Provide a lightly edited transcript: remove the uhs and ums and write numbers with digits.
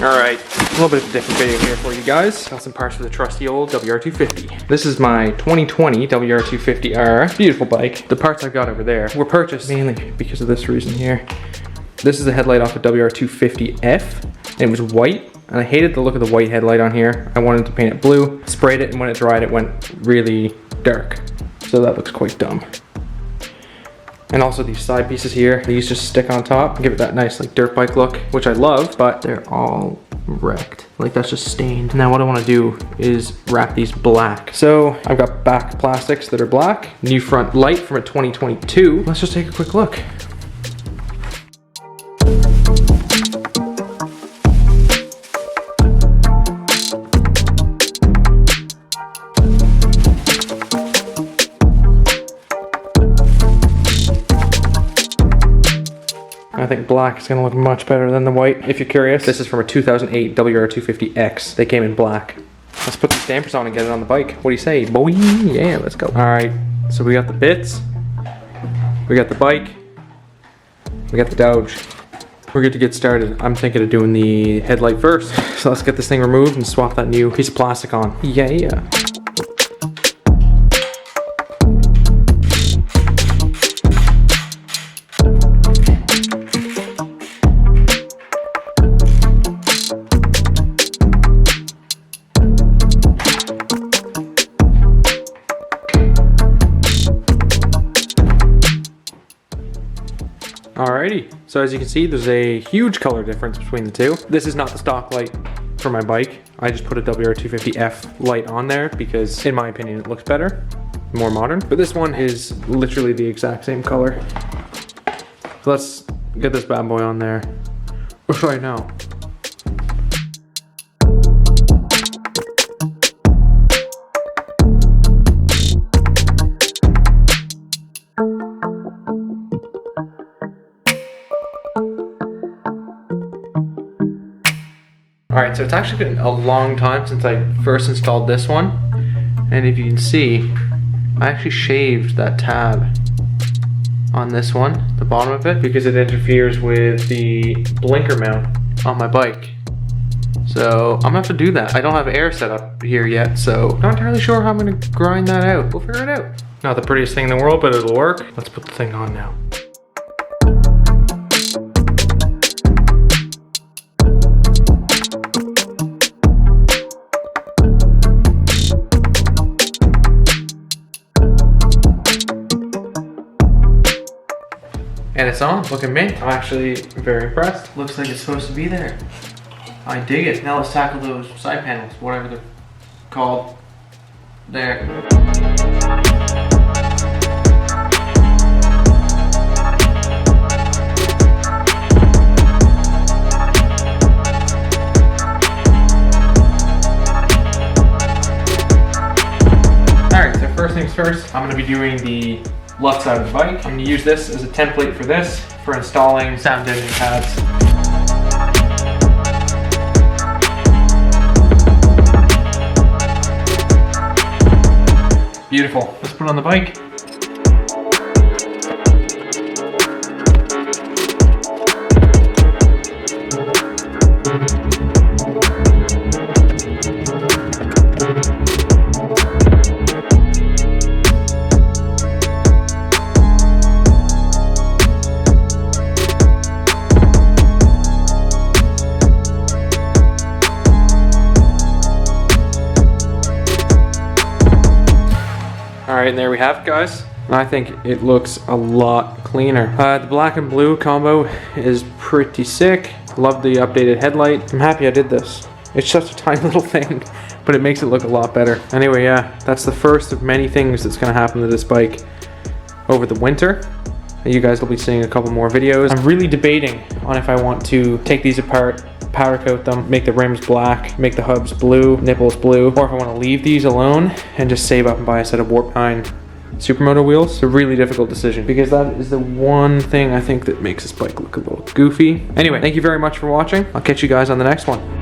Alright, a little bit of a different video here for you guys. Got some parts for the trusty old WR250. This is my 2020 WR250R. Beautiful bike. The parts I've got over there were purchased mainly because of this reason here. This is a headlight off a WR250F. And it was white, and I hated the look of the white headlight on here. I wanted to paint it blue, sprayed it, and when it dried, it went really dark. So that looks quite dumb. And also these side pieces here, these just stick on top, give it that nice like dirt bike look, which I love, but they're all wrecked. Like that's just stained. Now what I want to do is wrap these black. So I've got back plastics that are black, new front light from a 2022. Let's just take a quick look. I think black is gonna look much better than the white. If you're curious, this is from a 2008 WR250X. They came in black. Let's put the dampers on and get it on the bike. What do you say, boy? Yeah, let's go. All right, so we got the bits, we got the bike, we got the Dodge. We're good to get started. I'm thinking of doing the headlight first. So let's get this thing removed and swap that new piece of plastic on. Yeah. Alrighty, so as you can see, there's a huge color difference between the two. This is not the stock light for my bike. I just put a WR250F light on there because, in my opinion, it looks better, more modern. But this one is literally the exact same color. So let's get this bad boy on there. What should I know? Alright, so it's actually been a long time since I first installed this one. And if you can see, I actually shaved that tab on this one, the bottom of it, because it interferes with the blinker mount on my bike. So I'm gonna have to do that. I don't have air set up here yet, so not entirely sure how I'm gonna grind that out. We'll figure it out. Not the prettiest thing in the world, but it'll work. Let's put the thing on now. And it's on, looking mint. I'm actually very impressed. Looks like it's supposed to be there. I dig it. Now let's tackle those side panels, whatever they're called. There. Alright, so first things first, I'm gonna be doing the left side of the bike. I'm going to use this as a template for this, for installing sound deadening pads. Beautiful. Let's put it on the bike. Alright, and there we have it, guys. I think it looks a lot cleaner. The black and blue combo is pretty sick. Love the updated headlight. I'm happy I did this. It's just a tiny little thing, but it makes it look a lot better. Anyway, yeah, that's the first of many things that's gonna happen to this bike over the winter. You guys will be seeing a couple more videos. I'm really debating on if I want to take these apart, powder coat them, make the rims black, make the hubs blue, nipples blue, or if I want to leave these alone and just save up and buy a set of Warp 9 Supermoto wheels. It's a really difficult decision because that is the one thing I think that makes this bike look a little goofy. Anyway, thank you very much for watching. I'll catch you guys on the next one.